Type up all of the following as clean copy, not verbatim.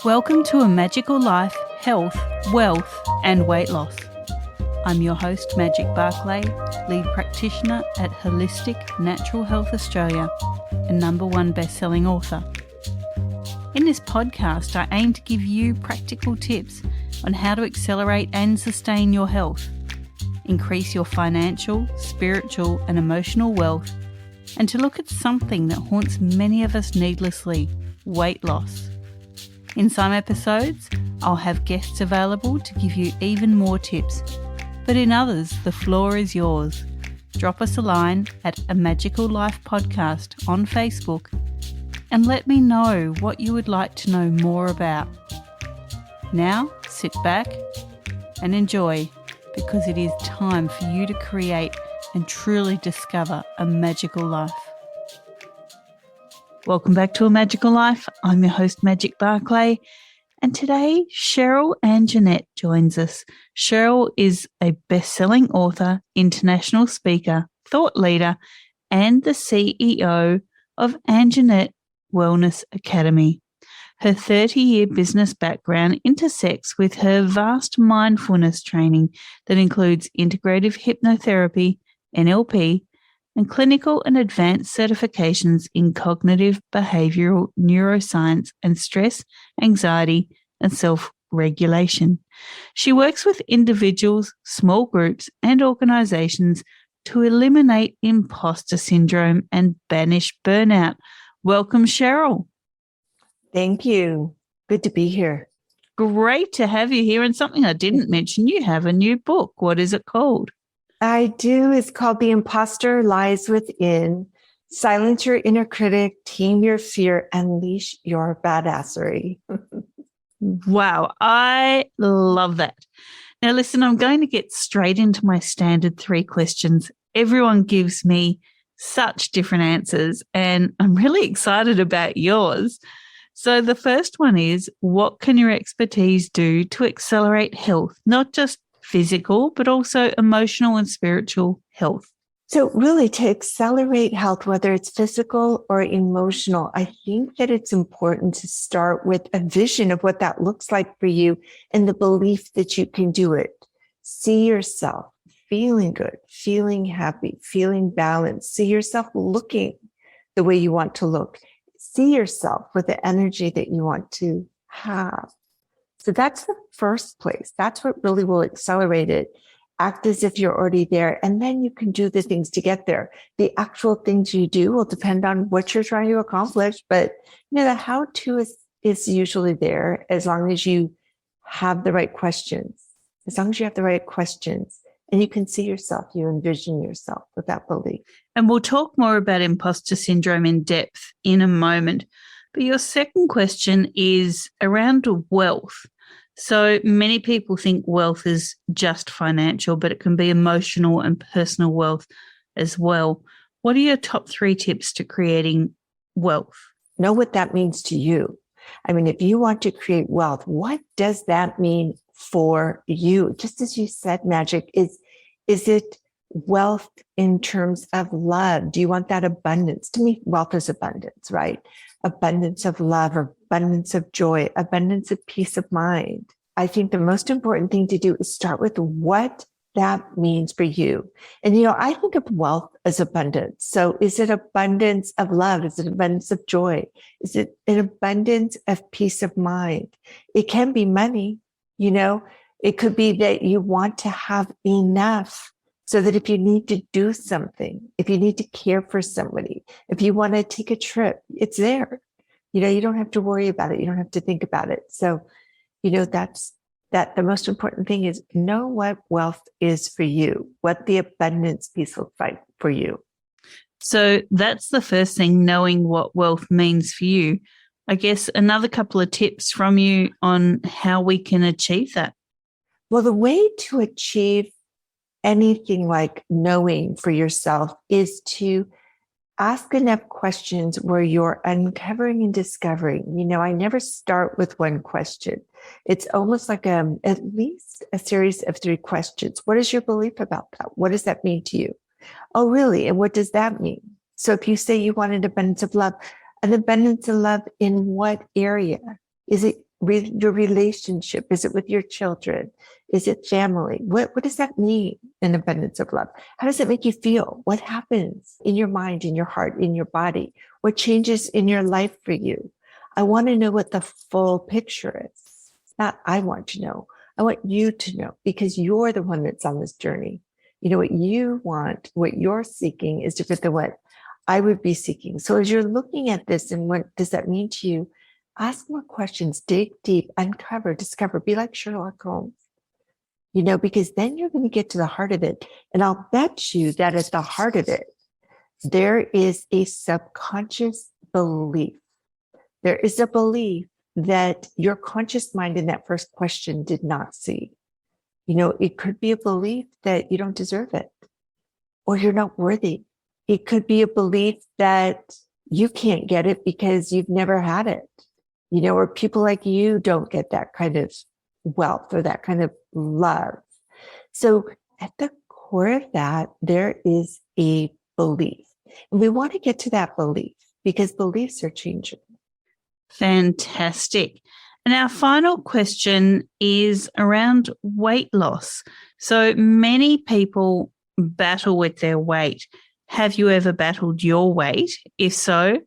Welcome to A Magical Life, Health, Wealth and Weight Loss. I'm your host, Magic Barclay, lead practitioner at Wholistic Natural Health Australia and #1 bestselling author. In this podcast, I aim to give you practical tips on how to accelerate and sustain your health, increase your financial, spiritual and emotional wealth, and to look at something that haunts many of us needlessly, weight loss. In some episodes, I'll have guests available to give you even more tips, but in others, the floor is yours. Drop us a line at A Magical Life Podcast on Facebook and let me know what you would like to know more about. Now, sit back and enjoy, because it is time for you to create and truly discover a magical life. Welcome back to A Magical Life. I'm your host, Magic Barclay, and today Sheryl Anjanette joins us. Sheryl is a best-selling author, international speaker, thought leader, and the CEO of Anjanette Wellness Academy. Her 30-year business background intersects with her vast mindfulness training that includes integrative hypnotherapy, NLP, and clinical and advanced certifications in cognitive behavioral neuroscience and stress, anxiety, and self-regulation. She works with individuals, small groups, and organizations to eliminate imposter syndrome and banish burnout. Welcome, Sheryl. Thank you. Good to be here. Great to have you here. And something I didn't mention, you have a new book. What is it called? I do. It's called The Imposter Lies Within. Silence your inner critic, tame your fear, unleash your badassery. Wow, I love that. Now, listen, I'm going to get straight into my standard 3 questions. Everyone gives me such different answers, and I'm really excited about yours. So the first one is, what can your expertise do to accelerate health, not just physical, but also emotional and spiritual health? So really, to accelerate health, whether it's physical or emotional, I think that it's important to start with a vision of what that looks like for you and the belief that you can do it. See yourself feeling good, feeling happy, feeling balanced. See yourself looking the way you want to look. See yourself with the energy that you want to have. So that's the first place. That's what really will accelerate it. Act as if you're already there, and then you can do the things to get there. The actual things you do will depend on what you're trying to accomplish, but the how-to is usually there as long as you have the right questions. As long as you have the right questions and you can see yourself, you envision yourself with that belief. And we'll talk more about imposter syndrome in depth in a moment. But your second question is around wealth. So many people think wealth is just financial, but it can be emotional and personal wealth as well. What are your top 3 tips to creating wealth? Know what that means to you. I mean, if you want to create wealth, what does that mean for you? Just as you said, Magic, is it wealth in terms of love? Do you want that abundance? To me, wealth is abundance, right? Abundance of love, abundance of joy, abundance of peace of mind. I think the most important thing to do is start with what that means for you. And, I think of wealth as abundance. So is it abundance of love? Is it abundance of joy? Is it an abundance of peace of mind? It can be money, it could be that you want to have enough so that if you need to do something, if you need to care for somebody, if you want to take a trip, it's there. You don't have to worry about it. You don't have to think about it. So, that's the most important thing is know what wealth is for you, what the abundance piece looks like for you. So that's the first thing, knowing what wealth means for you. I guess another couple of tips from you on how we can achieve that. Well, the way to achieve anything like knowing for yourself is to ask enough questions where you're uncovering and discovering. I never start with one question. It's almost like at least a series of 3 questions. What is your belief about that? What does that mean to you? Oh, really? And what does that mean? So if you say you want an abundance of love in what area? Is it your relationship? Is it with your children? Is it family? What does that mean, an abundance of love? How does it make you feel? What happens in your mind, in your heart, in your body? What changes in your life for you? I want to know what the full picture is. Not I want to know. I want you to know, because you're the one that's on this journey. You know, what you want, what you're seeking is different than what I would be seeking. So as you're looking at this and what does that mean to you, ask more questions, dig deep, uncover, discover, be like Sherlock Holmes, you know, because then you're going to get to the heart of it. And I'll bet you that at the heart of it, there is a subconscious belief. There is a belief that your conscious mind in that first question did not see. You know, it could be a belief that you don't deserve it or you're not worthy. It could be a belief that you can't get it because you've never had it, you know, or people like you don't get that kind of wealth or that kind of love. So at the core of that, there is a belief. And we want to get to that belief because beliefs are changing. Fantastic. And our final question is around weight loss. So many people battle with their weight. Have you ever battled your weight? If so,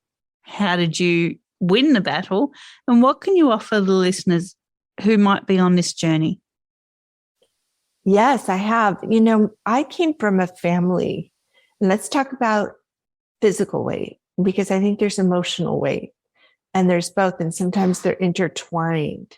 how did you win the battle? And what can you offer the listeners who might be on this journey? Yes, I have. You know, I came from a family, and let's talk about physical weight, because I think there's emotional weight and there's both, and sometimes they're intertwined.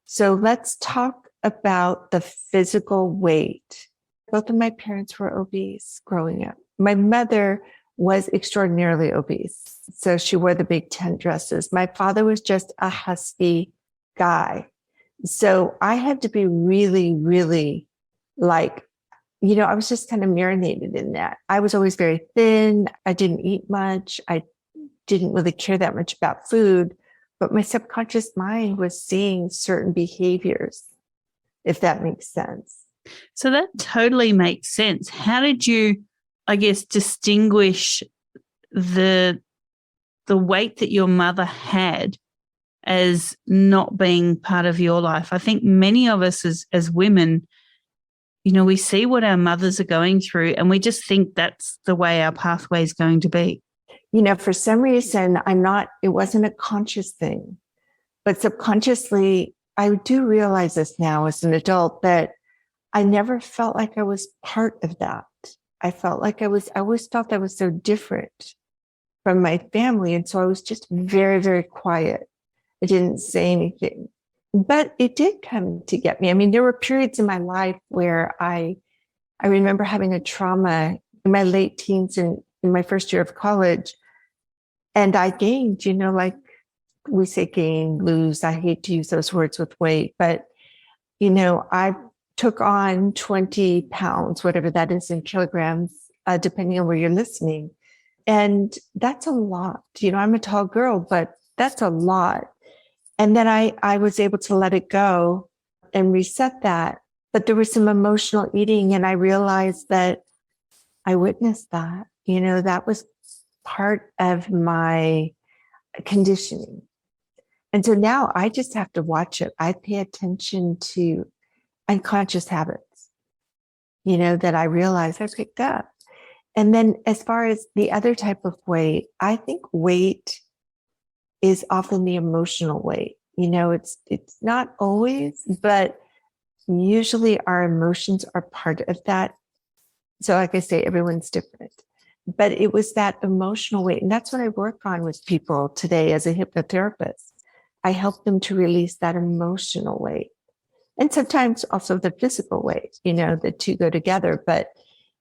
So let's talk about the physical weight. Both of my parents were obese growing up. My mother was extraordinarily obese, so she wore the big tent dresses. My father was just a husky guy. So I had to be really, really like, you know, I was just kind of marinated in that. I was always very thin. I didn't eat much. I didn't really care that much about food, but my subconscious mind was seeing certain behaviors, if that makes sense. So that totally makes sense. How did you, I guess, distinguish the weight that your mother had as not being part of your life? I think many of us as women, you know, we see what our mothers are going through and we just think that's the way our pathway is going to be. You know, for some reason, it wasn't a conscious thing, but subconsciously, I do realize this now as an adult that I never felt like I was part of that. I felt like I always felt I was so different from my family. And so I was just very, very quiet. I didn't say anything, but it did come to get me. I mean, there were periods in my life where I remember having a trauma in my late teens and in my first year of college. And I gained, you know, like we say gain, lose. I hate to use those words with weight, but, you know, I took on 20 pounds, whatever that is in kilograms, depending on where you're listening. And that's a lot. You know, I'm a tall girl, but that's a lot. And then I was able to let it go and reset that. But there was some emotional eating, and I realized that I witnessed that. You know, that was part of my conditioning. And so now I just have to watch it. I pay attention to unconscious habits, you know, that I realize I picked up. And then as far as the other type of weight, I think weight is often the emotional weight. You know, it's not always, but usually our emotions are part of that. So like I say, everyone's different. But it was that emotional weight. And that's what I work on with people today as a hypnotherapist. I help them to release that emotional weight. And sometimes also the physical weight, you know, the two go together, but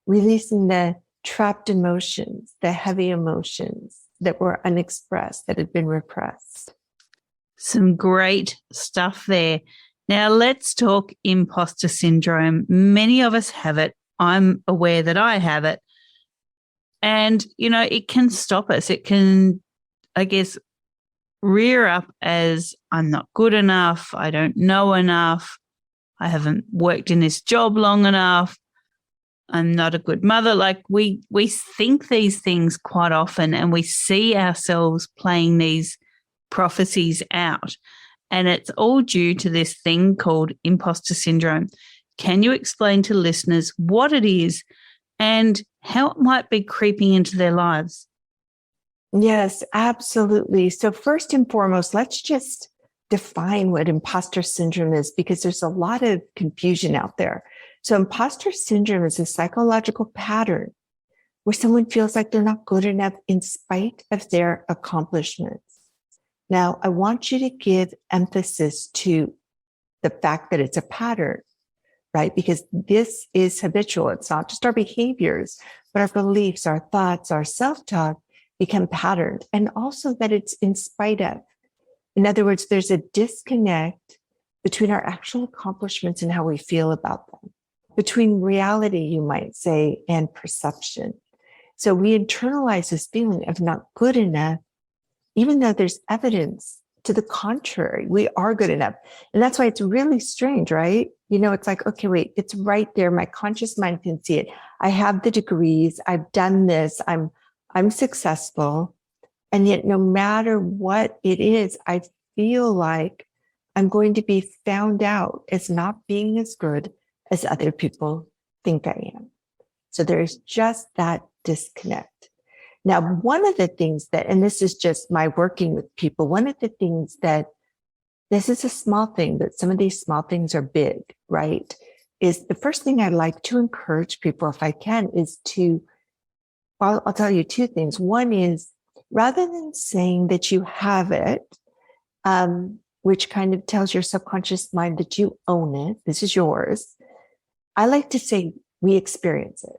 releasing the trapped emotions, the heavy emotions that were unexpressed, that had been repressed. Some great stuff there. Now let's talk imposter syndrome. Many of us have it. I'm aware that I have it. And, you know, it can stop us. It can, I guess, rear up as I'm not good enough. I don't know enough. I haven't worked in this job long enough. I'm not a good mother. Like we think these things quite often, and we see ourselves playing these prophecies out. And it's all due to this thing called imposter syndrome. Can you explain to listeners what it is and how it might be creeping into their lives? Yes, absolutely. So first and foremost, let's just define what imposter syndrome is, because there's a lot of confusion out there. So imposter syndrome is a psychological pattern where someone feels like they're not good enough in spite of their accomplishments. Now, I want you to give emphasis to the fact that it's a pattern, right? Because this is habitual. It's not just our behaviors, but our beliefs, our thoughts, our self-talk become patterned, and also that it's in spite of. In other words, there's a disconnect between our actual accomplishments and how we feel about them, between reality, you might say, and perception. So we internalize this feeling of not good enough, even though there's evidence to the contrary. We are good enough. And that's why it's really strange, right? You know, it's like, okay, wait, it's right there. My conscious mind can see it. I have the degrees. I've done this. I'm successful. And yet no matter what it is, I feel like I'm going to be found out as not being as good as other people think I am. So there's just that disconnect. Now, one of the things that, and this is just my working with people, one of the things that, this is a small thing, but some of these small things are big, right? Is the first thing I like to encourage people, if I can, is to, well, I'll tell you two things. One is, rather than saying that you have it, which kind of tells your subconscious mind that you own it, this is yours, I like to say we experience it.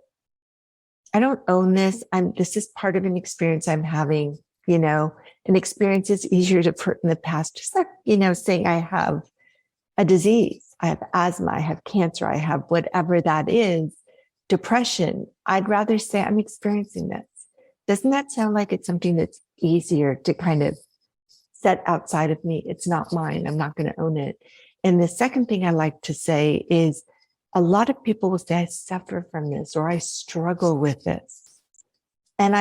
I don't own this. This is part of an experience I'm having, you know. An experience is easier to put in the past, just like, you know, saying I have a disease, I have asthma, I have cancer, I have whatever that is, depression. I'd rather say I'm experiencing this. Doesn't that sound like it's something that's easier to kind of set outside of me? It's not mine. I'm not going to own it. And the second thing I like to say is, a lot of people will say, I suffer from this, or I struggle with this. And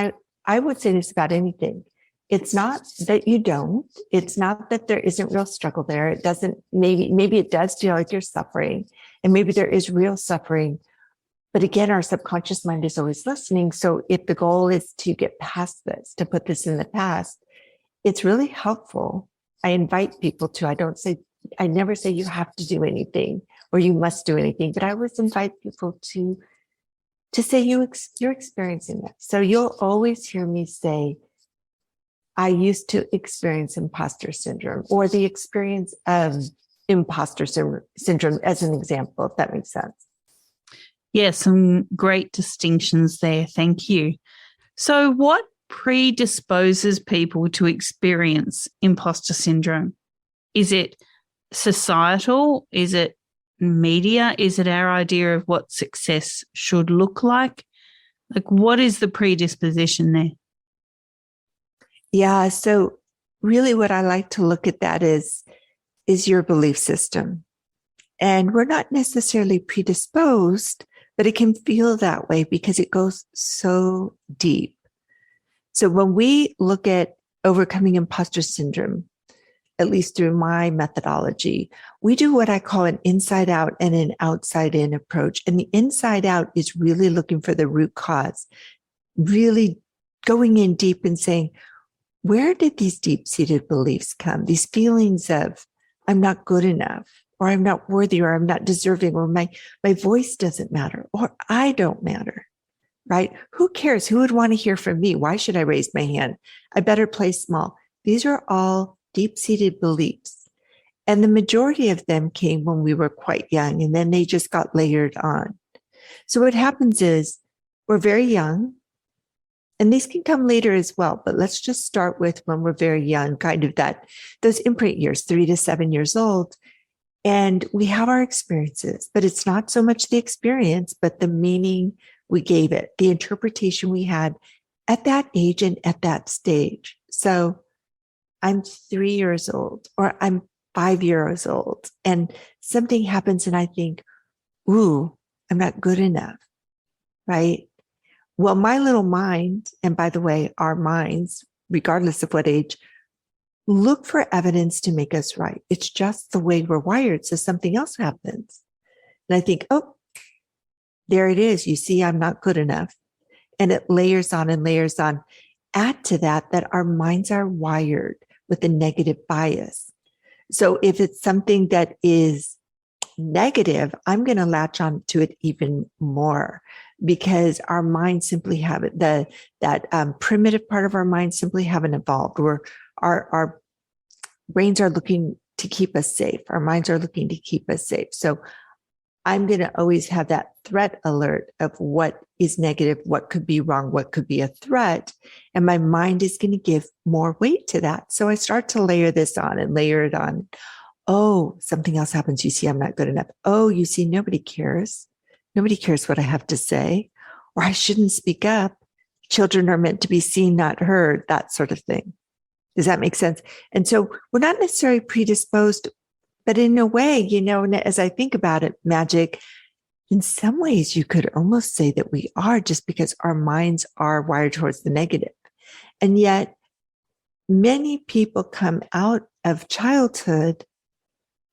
I would say this about anything. It's not that you don't. It's not that there isn't real struggle there. It doesn't, maybe it does feel like you're suffering, and maybe there is real suffering. But again, our subconscious mind is always listening. So if the goal is to get past this, to put this in the past, it's really helpful. I invite people to, I never say you have to do anything or you must do anything, but I always invite people to say you're experiencing this. So you'll always hear me say, I used to experience imposter syndrome, or the experience of imposter syndrome as an example, if that makes sense. Yeah, some great distinctions there. Thank you. So what predisposes people to experience imposter syndrome? Is it societal? Is it media? Is it our idea of what success should look like? Like, what is the predisposition there? Yeah. So really what I like to look at that is your belief system. And we're not necessarily predisposed, but it can feel that way because it goes so deep. So when we look at overcoming imposter syndrome, at least through my methodology, we do what I call an inside out and an outside in approach. And the inside out is really looking for the root cause, really going in deep and saying, where did these deep seated beliefs come? These feelings of I'm not good enough, or I'm not worthy, or I'm not deserving, or my voice doesn't matter, or I don't matter, right? Who cares? Who would want to hear from me? Why should I raise my hand? I better play small. These are all deep-seated beliefs. And the majority of them came when we were quite young, and then they just got layered on. So what happens is we're very young, and these can come later as well, but let's just start with when we're very young, kind of those imprint years, 3 to 7 years old. And we have our experiences, but it's not so much the experience, but the meaning we gave it, the interpretation we had at that age and at that stage. So I'm 3 years old, or I'm 5 years old, and something happens and I think, ooh, I'm not good enough, right? Well, my little mind, and by the way, our minds, regardless of what age, look for evidence to make us right. It's just the way we're wired. So something else happens. And I think, oh, there it is. You see, I'm not good enough. And it layers on and layers on. Add to that, that our minds are wired with a negative bias. So if it's something that is negative, I'm going to latch on to it even more because our minds simply haven't, that primitive part of our mind simply haven't evolved. Our brains are looking to keep us safe. Our minds are looking to keep us safe. So I'm going to always have that threat alert of what is negative, what could be wrong, what could be a threat. And my mind is going to give more weight to that. So I start to layer this on and layer it on. Oh, something else happens. You see, I'm not good enough. Oh, you see, nobody cares. Nobody cares what I have to say, or I shouldn't speak up. Children are meant to be seen, not heard, that sort of thing. Does that make sense? And so we're not necessarily predisposed, but in a way, you know, as I think about it, Magic, in some ways you could almost say that we are, just because our minds are wired towards the negative. And yet many people come out of childhood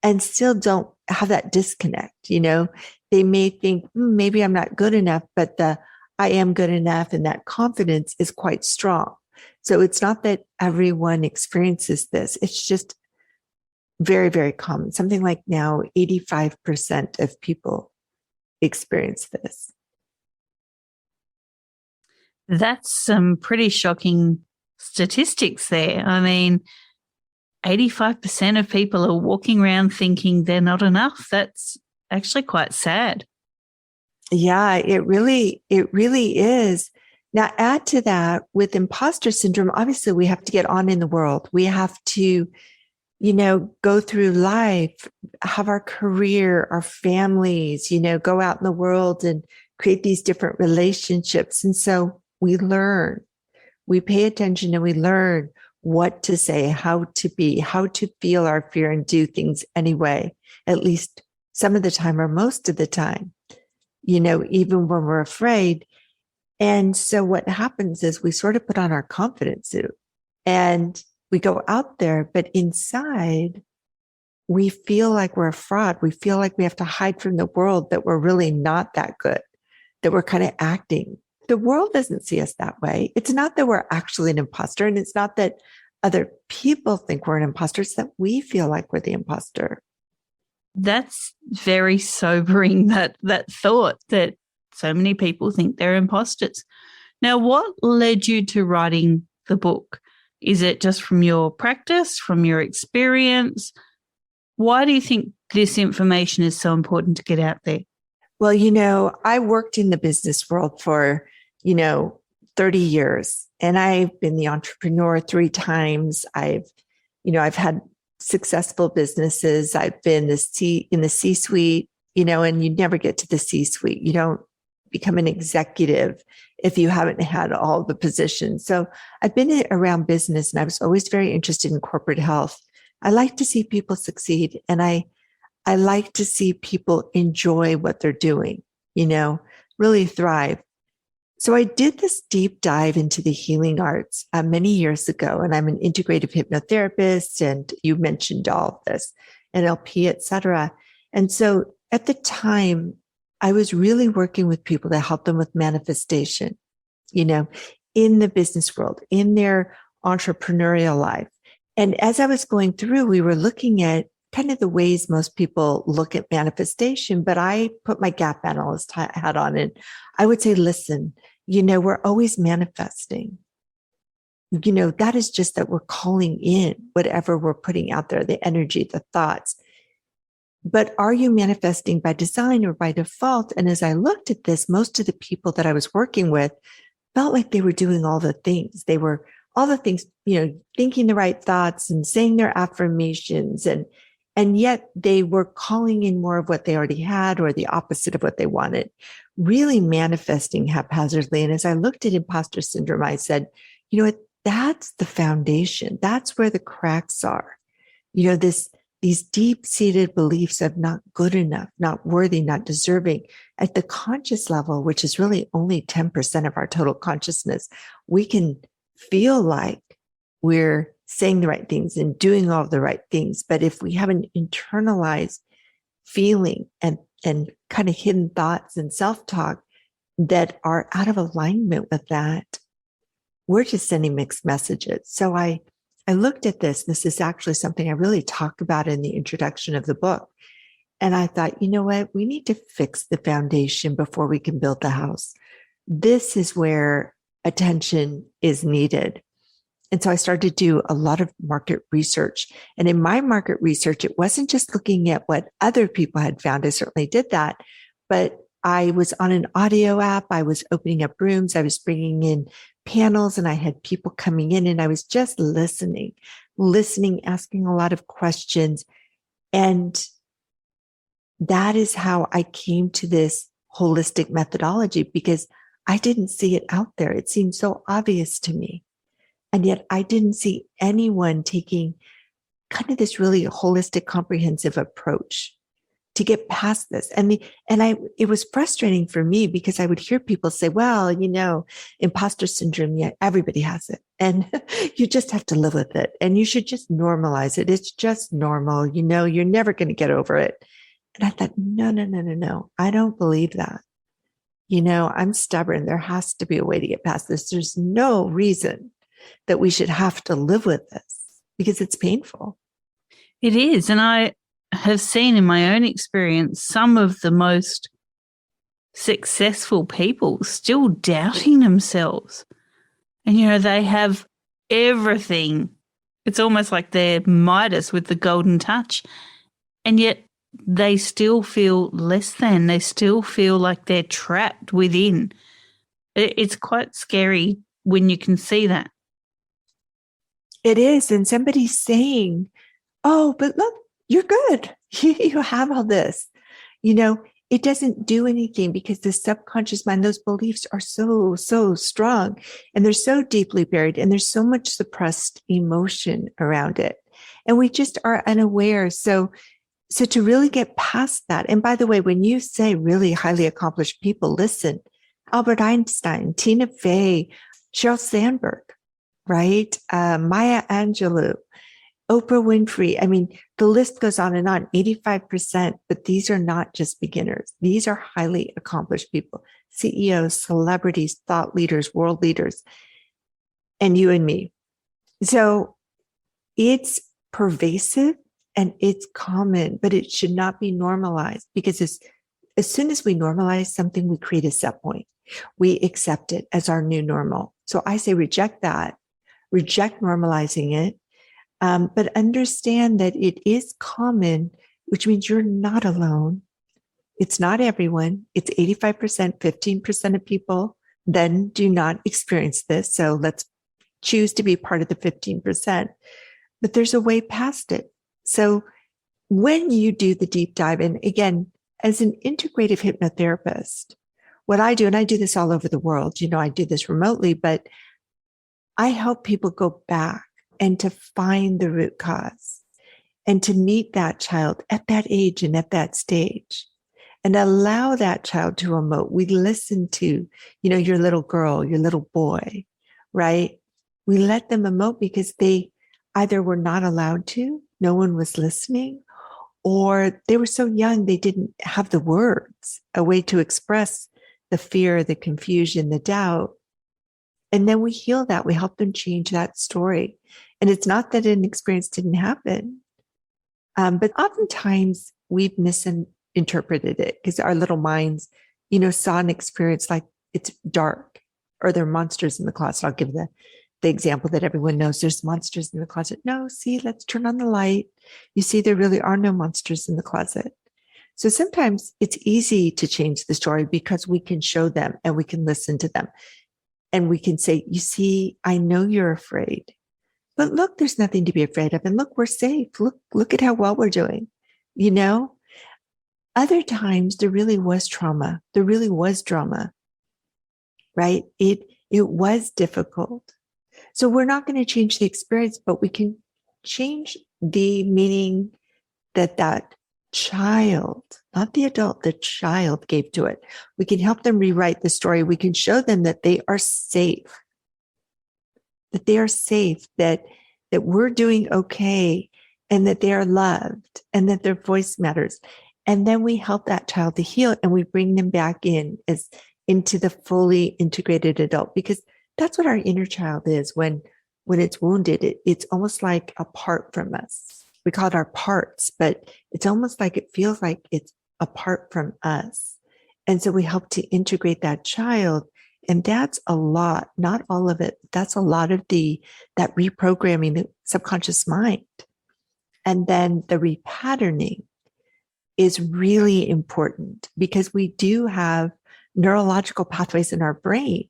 and still don't have that disconnect. You know, they may think, maybe I'm not good enough, but I am good enough. And that confidence is quite strong. So it's not that everyone experiences this. It's just very, very common. Something like now 85% of people experience this. That's some pretty shocking statistics there. I mean, 85% of people are walking around thinking they're not enough. That's actually quite sad. Yeah, it really is. Now, add to that with imposter syndrome, obviously we have to get on in the world. We have to, you know, go through life, have our career, our families, you know, go out in the world and create these different relationships. And so we learn, we pay attention and we learn what to say, how to be, how to feel our fear and do things anyway, at least some of the time or most of the time, you know, even when we're afraid. And so what happens is we sort of put on our confidence suit and we go out there, but inside we feel like we're a fraud. We feel like we have to hide from the world, that we're really not that good, that we're kind of acting. The world doesn't see us that way. It's not that we're actually an imposter, and it's not that other people think we're an imposter. It's that we feel like we're the imposter. That's very sobering, that thought that so many people think they're imposters. Now, what led you to writing the book? Is it just from your practice, from your experience? Why do you think this information is so important to get out there? Well, you know, I worked in the business world for, 30 years, and I've been the entrepreneur 3 times. I've had successful businesses. I've been in the C-suite, and you never get to the C-suite. You don't become an executive if you haven't had all the positions. So I've been around business, and I was always very interested in corporate health. I like to see people succeed, and I like to see people enjoy what they're doing, really thrive. So I did this deep dive into the healing arts many years ago, and I'm an integrative hypnotherapist, and you mentioned all of this, NLP, et cetera. And so at the time, I was really working with people to help them with manifestation, in the business world, in their entrepreneurial life. And as I was going through, we were looking at kind of the ways most people look at manifestation, but I put my gap analyst hat on, and I would say, listen, we're always manifesting. That is just that we're calling in whatever we're putting out there, the energy, the thoughts. But are you manifesting by design or by default? And as I looked at this, most of the people that I was working with felt like they were doing all the things. They were all the things, thinking the right thoughts and saying their affirmations, and yet they were calling in more of what they already had or the opposite of what they wanted, really manifesting haphazardly. And as I looked at imposter syndrome, I said, that's the foundation. That's where the cracks are. These deep-seated beliefs of not good enough, not worthy, not deserving at the conscious level, which is really only 10% of our total consciousness. We can feel like we're saying the right things and doing all the right things. But if we have an internalized feeling and kind of hidden thoughts and self-talk that are out of alignment with that, we're just sending mixed messages. So I looked at this. This is actually something I really talk about in the introduction of the book. And I thought, you know what? We need to fix the foundation before we can build the house. This is where attention is needed. And so I started to do a lot of market research. And in my market research, it wasn't just looking at what other people had found. I certainly did that, but I was on an audio app. I was opening up rooms. I was bringing in panels, and I had people coming in, and I was just listening, asking a lot of questions. And that is how I came to this holistic methodology, because I didn't see it out there. It seemed so obvious to me. And yet I didn't see anyone taking kind of this really holistic, comprehensive approach to get past this. It was frustrating for me, because I would hear people say, well, imposter syndrome, yeah, everybody has it. And you just have to live with it. And you should just normalize it. It's just normal. You're never going to get over it. And I thought, no. I don't believe that. I'm stubborn. There has to be a way to get past this. There's no reason that we should have to live with this, because it's painful. It is. And I have seen in my own experience some of the most successful people still doubting themselves. And, they have everything. It's almost like they're Midas with the golden touch. And yet they still feel less than. They still feel like they're trapped within. It's quite scary when you can see that. It is. And somebody's saying, oh, but look, you're good. You have all this. It doesn't do anything, because the subconscious mind, those beliefs are so, so strong, and they're so deeply buried, and there's so much suppressed emotion around it. And we just are unaware. So to really get past that, and by the way, when you say really highly accomplished people, listen, Albert Einstein, Tina Fey, Sheryl Sandberg, right? Maya Angelou, Oprah Winfrey. I mean, the list goes on, 85%, but these are not just beginners. These are highly accomplished people, CEOs, celebrities, thought leaders, world leaders, and you and me. So it's pervasive and it's common, but it should not be normalized, because as soon as we normalize something, we create a set point. We accept it as our new normal. So I say reject that, reject normalizing it. But understand that it is common, which means you're not alone. It's not everyone. It's 85%, 15% of people then do not experience this. So let's choose to be part of the 15%. But there's a way past it. So when you do the deep dive, and again, as an integrative hypnotherapist, what I do, and I do this all over the world, I do this remotely, but I help people go back and to find the root cause, and to meet that child at that age and at that stage, and allow that child to emote. We listen to, your little girl, your little boy, right? We let them emote because they either were not allowed to, no one was listening, or they were so young, they didn't have the words, a way to express the fear, the confusion, the doubt. And then we heal that. We help them change that story. And it's not that an experience didn't happen, but oftentimes we've misinterpreted it, because our little minds, saw an experience like it's dark, or there are monsters in the closet. I'll give the example that everyone knows. There's monsters in the closet. No, see, let's turn on the light. You see, there really are no monsters in the closet. So sometimes it's easy to change the story, because we can show them and we can listen to them. And we can say, you see, I know you're afraid, but look, there's nothing to be afraid of. And look, we're safe. Look at how well we're doing. Other times there really was trauma. There really was drama, right? It was difficult. So we're not going to change the experience, but we can change the meaning that child, not the adult, the child gave to it. We can help them rewrite the story. We can show them that they are safe, that that we're doing okay, and that they are loved, and that their voice matters. And then we help that child to heal, and we bring them back into the fully integrated adult, because that's what our inner child is. When it's wounded, it's almost like a part from us. We call it our parts, but it's almost like it feels like it's apart from us. And so we help to integrate that child. And that's a lot, not all of it. That's a lot of that reprogramming the subconscious mind. And then the repatterning is really important, because we do have neurological pathways in our brain.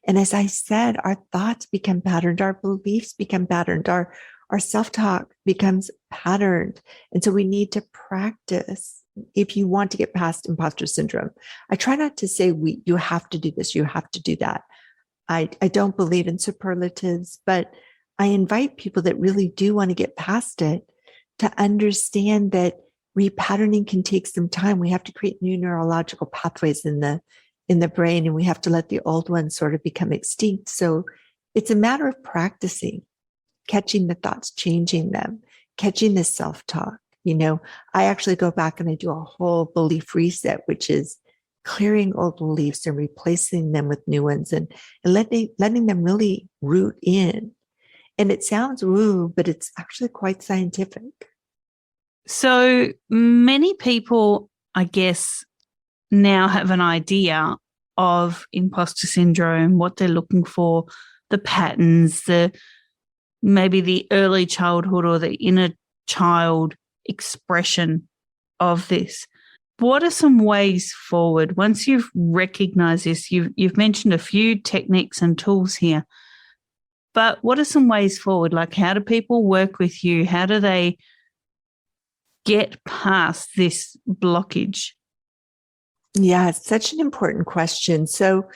And as I said, our thoughts become patterned, our beliefs become patterned, our self-talk becomes patterned. And so we need to practice if you want to get past imposter syndrome. I try not to say you have to do this, you have to do that. I don't believe in superlatives, but I invite people that really do want to get past it to understand that repatterning can take some time. We have to create new neurological pathways in the brain, and we have to let the old ones sort of become extinct. So it's a matter of practicing, catching the thoughts, changing them, catching the self-talk. I actually go back and I do a whole belief reset, which is clearing old beliefs and replacing them with new ones, and letting them really root in. And it sounds woo, but it's actually quite scientific. So many people, I guess, now have an idea of imposter syndrome, what they're looking for, the patterns, maybe the early childhood or the inner child expression of this. What are some ways forward once you've recognized this? You've mentioned a few techniques and tools here, but what are some ways forward? Like, how do people work with you? How do they get past this blockage? Yeah, it's such an important question. So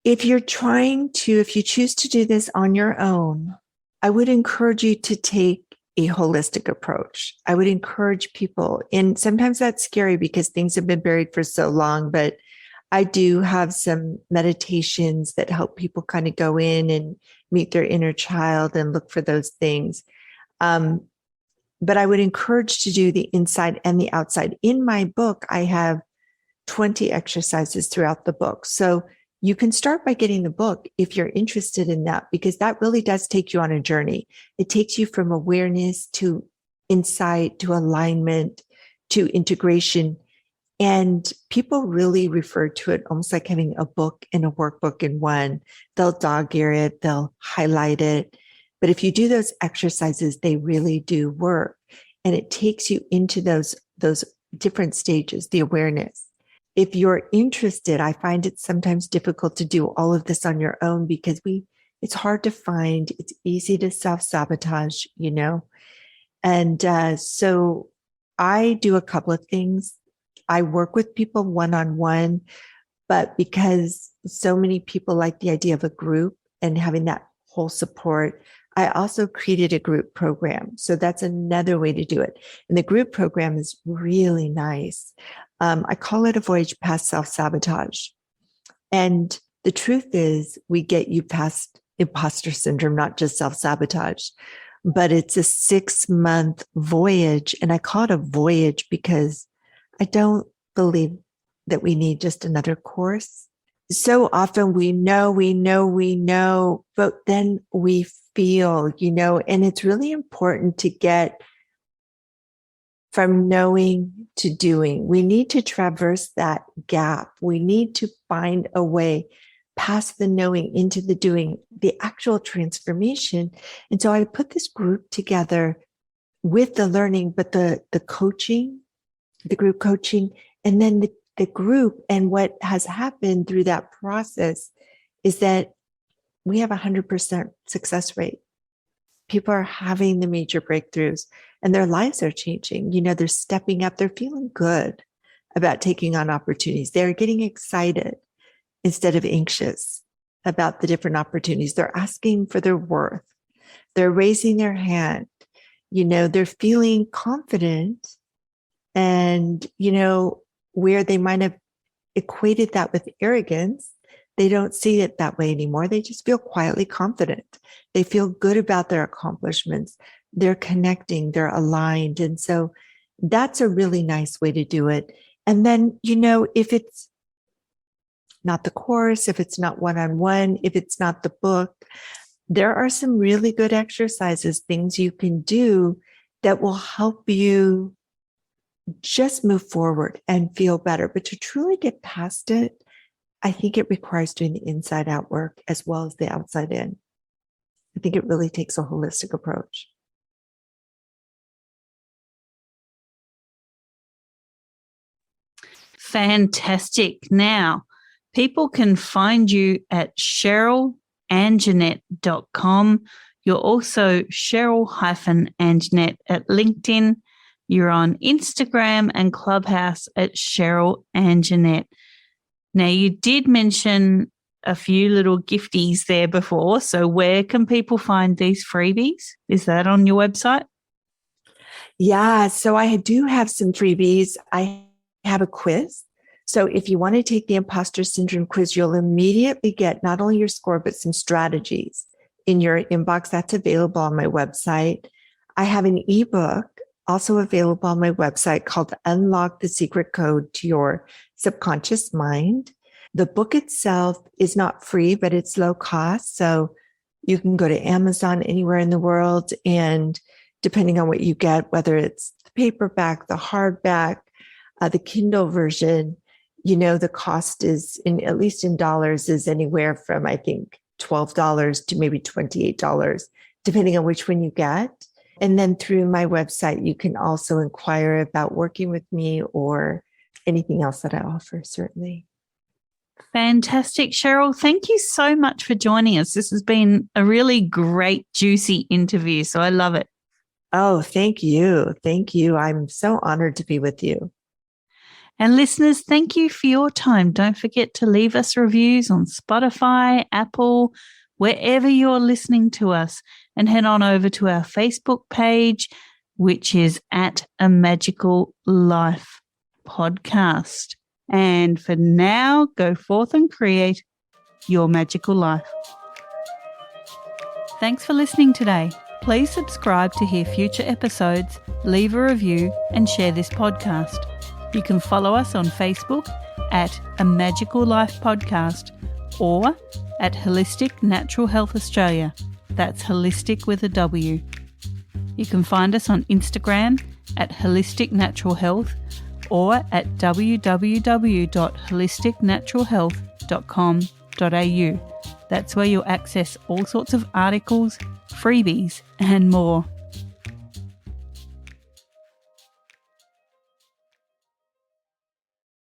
if you choose to do this on your own, I would encourage you to take a holistic approach. I would encourage people, and sometimes that's scary because things have been buried for so long, but I do have some meditations that help people kind of go in and meet their inner child and look for those things. But I would encourage to do the inside and the outside. In my book, I have 20 exercises throughout the book. So you can start by getting the book if you're interested in that, because that really does take you on a journey. It takes you from awareness to insight, to alignment, to integration. And people really refer to it almost like having a book and a workbook in one. They'll dog ear it, they'll highlight it. But if you do those exercises, they really do work. And it takes you into those different stages, the awareness. If you're interested, I find it sometimes difficult to do all of this on your own because it's hard to find. It's easy to self-sabotage, And so I do a couple of things. I work with people one-on-one, but because so many people like the idea of a group and having that whole support, I also created a group program. So that's another way to do it. And the group program is really nice. I call it a voyage past self-sabotage. And the truth is we get you past imposter syndrome, not just self-sabotage, but it's a 6-month voyage. And I call it a voyage because I don't believe that we need just another course. So often we know, but then we feel, and it's really important to get from knowing to doing. We need to traverse that gap. We need to find a way past the knowing into the doing, the actual transformation. And so I put this group together with the learning, but the coaching, the group coaching, and then the group. And what has happened through that process is that we have 100% success rate. People are having the major breakthroughs and their lives are changing. They're stepping up. They're feeling good about taking on opportunities. They're getting excited instead of anxious about the different opportunities. They're asking for their worth. They're raising their hand. They're feeling confident. And, where they might have equated that with arrogance, they don't see it that way anymore. They just feel quietly confident. They feel good about their accomplishments. They're connecting, they're aligned. And so that's a really nice way to do it. And then, if it's not the course, if it's not one-on-one, if it's not the book, there are some really good exercises, things you can do that will help you just move forward and feel better. But to truly get past it, I think it requires doing the inside out work as well as the outside in. I think it really takes a holistic approach. Fantastic. Now, people can find you at SherylAnjanette.com. You're also Sheryl-Anjanette at LinkedIn. You're on Instagram and Clubhouse at Sheryl Anjanette. Now, you did mention a few little gifties there before. So where can people find these freebies? Is that on your website? Yeah, so I do have some freebies. I have a quiz. So if you want to take the imposter syndrome quiz, you'll immediately get not only your score, but some strategies in your inbox. That's available on my website. I have an ebook also available on my website called Unlock the Secret Code to Your Subconscious Mind. The book itself is not free, but it's low cost. So you can go to Amazon anywhere in the world. And depending on what you get, whether it's the paperback, the hardback, the Kindle version, the cost is, at least in dollars, is anywhere from, I think, $12 to maybe $28, depending on which one you get. And then through my website, you can also inquire about working with me or anything else that I offer, certainly. Fantastic, Sheryl. Thank you so much for joining us. This has been a really great, juicy interview. So I love it. Oh, thank you. Thank you. I'm so honored to be with you. And listeners, thank you for your time. Don't forget to leave us reviews on Spotify, Apple, wherever you're listening to us, and head on over to our Facebook page, which is at A Magical Life Podcast. And for now, go forth and create your magical life. Thanks for listening today. Please subscribe to hear future episodes, leave a review, and share this podcast. You can follow us on Facebook at A Magical Life Podcast or at Wholistic Natural Health Australia. That's holistic with a W. You can find us on Instagram at Wholistic Natural Health or at www.wholisticnaturalhealth.com.au. That's where you'll access all sorts of articles, freebies, and more.